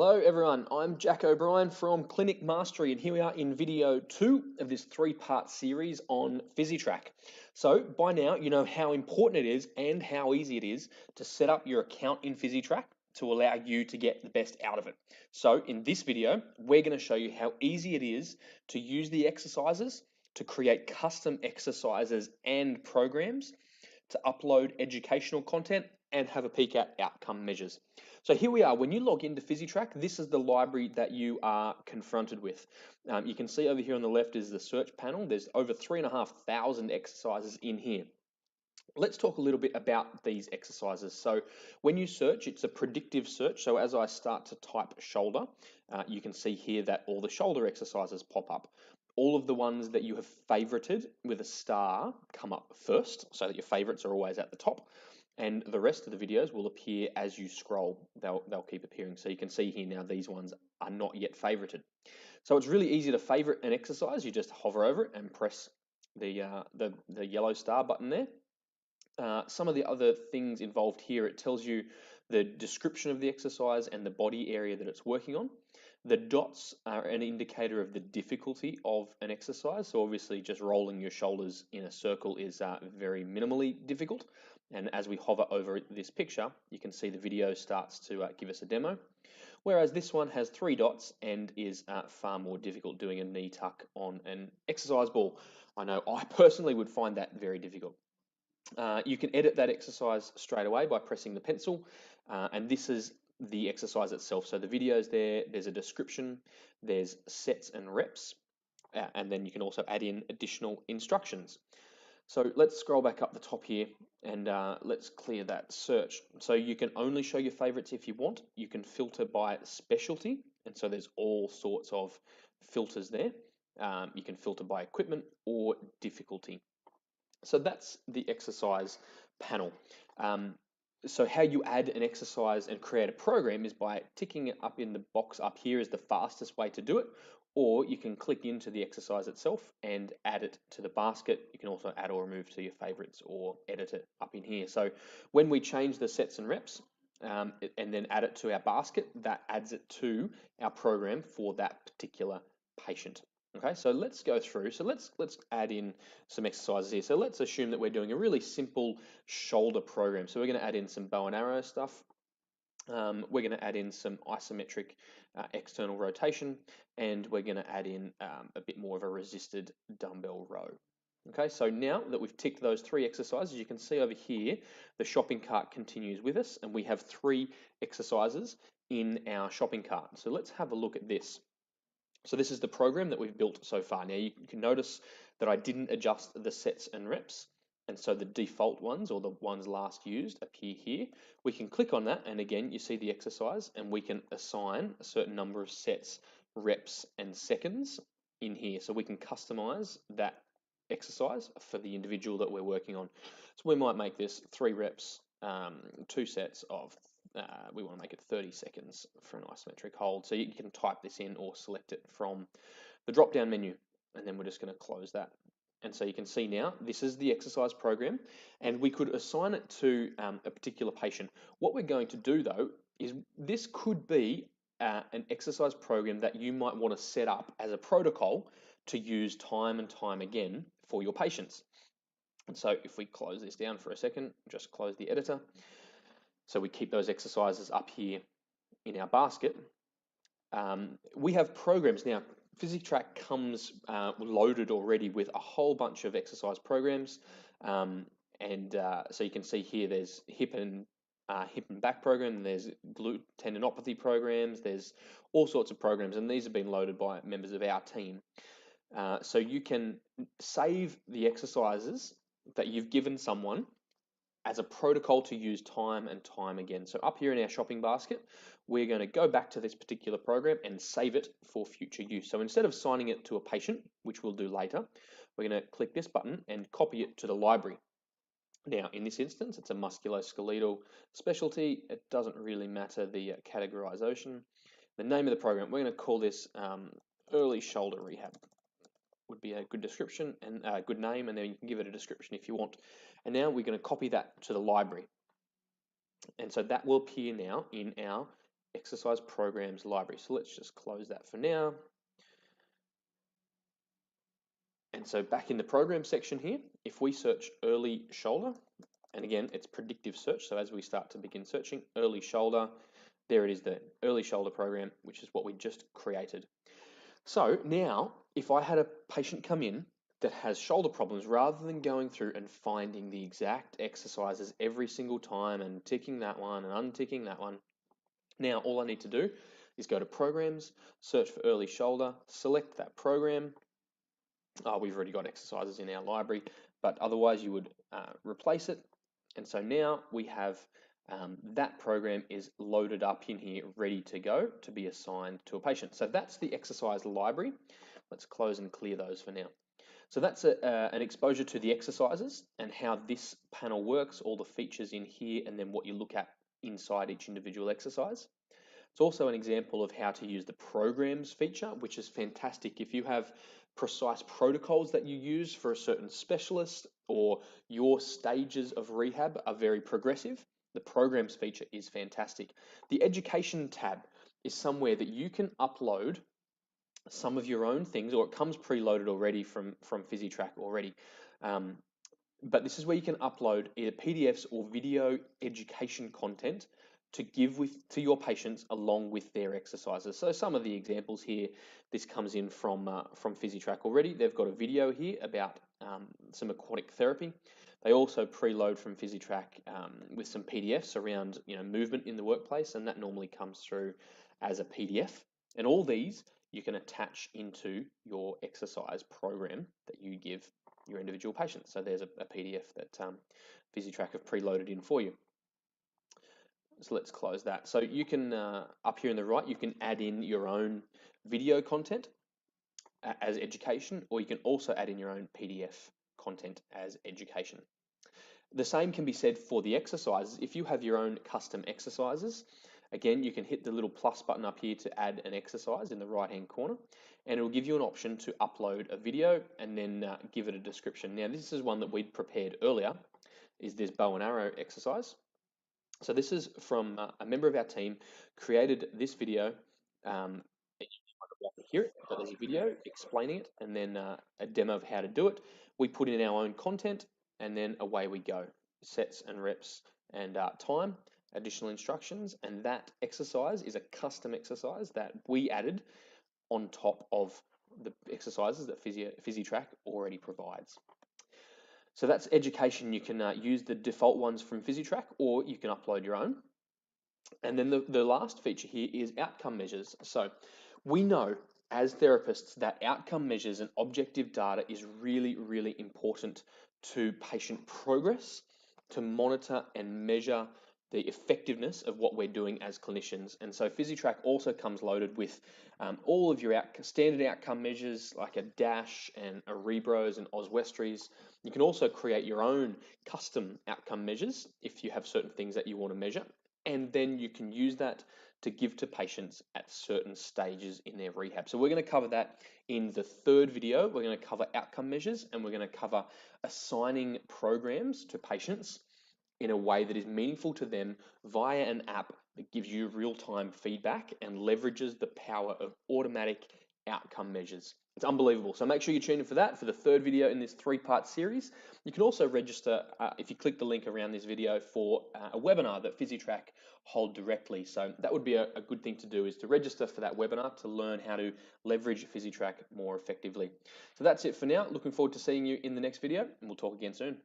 Hello everyone, I'm Jack O'Brien from Clinic Mastery and here we are in video 2 of this 3-part series on PhysiTrack. So by now you know how important it is and how easy it is to set up your account in PhysiTrack to allow you to get the best out of it. So in this video we're going to show you how easy it is to use the exercises to create custom exercises and programs, to upload educational content and have a peek at outcome measures. So here we are. When you log into PhysiTrack, this is the library that you are confronted with. You can see over here on the left is the search panel. There's over 3,500 exercises in here. Let's talk a little bit about these exercises. So when you search, it's a predictive search. So as I start to type shoulder, you can see here that all the shoulder exercises pop up. All of the ones that you have favorited with a star come up first, so that your favorites are always at the top. And the rest of the videos will appear as you scroll. They'll keep appearing. So you can see here now these ones are not yet favorited. So it's really easy to favorite an exercise. You just hover over it and press the yellow star button there. Some of the other things involved here, it tells you the description of the exercise and the body area that it's working on. The dots are an indicator of the difficulty of an exercise. So obviously just rolling your shoulders in a circle is very minimally difficult. And as we hover over this picture, you can see the video starts to give us a demo. Whereas this one has 3 dots and is far more difficult, doing a knee tuck on an exercise ball. I know I personally would find that very difficult. You can edit that exercise straight away by pressing the pencil, and this is the exercise itself. So the video's there's a description, there's sets and reps, and then you can also add in additional instructions. So let's scroll back up the top here and let's clear that search. So you can only show your favorites if you want. You can filter by specialty, and so there's all sorts of filters there. You can filter by equipment or difficulty. So that's the exercise panel. So how you add an exercise and create a program is by ticking it up in the box up here is the fastest way to do it, or you can click into the exercise itself and add it to the basket. You can also add or remove to your favorites or edit it up in here. So when we change the sets and reps and then add it to our basket, that adds it to our program for that particular patient. Okay, so let's go through. So let's add in some exercises here. So let's assume that we're doing a really simple shoulder program. So we're going to add in some bow and arrow stuff. We're going to add in some isometric external rotation, and we're going to add in a bit more of a resisted dumbbell row. Okay, so now that we've ticked those 3 exercises, you can see over here, the shopping cart continues with us, and we have 3 exercises in our shopping cart. So let's have a look at this. So this is the program that we've built so far. Now you can notice that I didn't adjust the sets and reps, and so the default ones, or the ones last used, appear here. We can click on that, and again you see the exercise, and we can assign a certain number of sets, reps, and seconds in here. So we can customize that exercise for the individual that we're working on. So we might make this 3 reps, 2 sets of we want to make it 30 seconds for an isometric hold. So you can type this in or select it from the drop-down menu, and then we're just going to close that. And so you can see now, this is the exercise program, and we could assign it to a particular patient. What we're going to do though, is this could be an exercise program that you might want to set up as a protocol to use time and time again for your patients. And so if we close this down for a second, just close the editor. So we keep those exercises up here in our basket. We have programs now. PhysiTrack comes loaded already with a whole bunch of exercise programs, so you can see here there's hip and back program, there's glute tendinopathy programs, there's all sorts of programs, and these have been loaded by members of our team. So you can save the exercises that you've given someone as a protocol to use time and time again. So up here in our shopping basket, we're going to go back to this particular program and save it for future use. So instead of signing it to a patient, which we'll do later, we're going to click this button and copy it to the library. Now, in this instance, it's a musculoskeletal specialty. It doesn't really matter the categorization. The name of the program, we're going to call this early shoulder rehab. Would be a good description and a good name, and then you can give it a description if you want. And now we're going to copy that to the library. And so that will appear now in our exercise programs library. So let's just close that for now. And so back in the program section here, if we search early shoulder, and again, it's predictive search. So as we start to begin searching early shoulder, there it is, the early shoulder program, which is what we just created. So now, if I had a patient come in that has shoulder problems, rather than going through and finding the exact exercises every single time and ticking that one and unticking that one, now all I need to do is go to programs, search for early shoulder, select that program. We've already got exercises in our library, but otherwise you would replace it. And so now we have that program is loaded up in here, ready to go to be assigned to a patient. So that's the exercise library. Let's close and clear those for now. So that's an exposure to the exercises and how this panel works, all the features in here, and then what you look at inside each individual exercise. It's also an example of how to use the programs feature, which is fantastic. If you have precise protocols that you use for a certain specialist or your stages of rehab are very progressive, the programs feature is fantastic. The education tab is somewhere that you can upload some of your own things, or it comes preloaded already from PhysiTrack already. But this is where you can upload either PDFs or video education content to give to your patients along with their exercises. So some of the examples here, this comes in from PhysiTrack already. They've got a video here about some aquatic therapy. They also preload from PhysiTrack with some PDFs around movement in the workplace, and that normally comes through as a PDF. And all these you can attach into your exercise program that you give your individual patients. So there's a PDF that PhysiTrack have preloaded in for you. So let's close that. So you can, up here in the right, you can add in your own video content as education, or you can also add in your own PDF content as education. The same can be said for the exercises. If you have your own custom exercises, again, you can hit the little plus button up here to add an exercise in the right-hand corner, and it will give you an option to upload a video and then give it a description. Now, this is one that we'd prepared earlier, is this bow and arrow exercise. So this is from a member of our team created this video. You might not be able to hear it, but there's a video explaining it and then a demo of how to do it. We put in our own content and then away we go. Sets and reps and time, additional instructions, and that exercise is a custom exercise that we added on top of the exercises that PhysiTrack already provides. So that's education. You can use the default ones from PhysiTrack, or you can upload your own. And then the last feature here is outcome measures. So we know as therapists that outcome measures and objective data is really, really important to patient progress, to monitor and measure the effectiveness of what we're doing as clinicians. And so PhysiTrack also comes loaded with all of your standard outcome measures like a DASH and a Rebros and Oswestries. You can also create your own custom outcome measures if you have certain things that you want to measure. And then you can use that to give to patients at certain stages in their rehab. So we're going to cover that in the third video. We're going to cover outcome measures, and we're going to cover assigning programs to patients in a way that is meaningful to them via an app that gives you real-time feedback and leverages the power of automatic outcome measures. It's unbelievable. So make sure you tune in for that, for the third video in this three-part series. You can also register, if you click the link around this video, for a webinar that PhysiTrack hold directly. So that would be a good thing to do, is to register for that webinar to learn how to leverage PhysiTrack more effectively. So that's it for now. Looking forward to seeing you in the next video, and we'll talk again soon.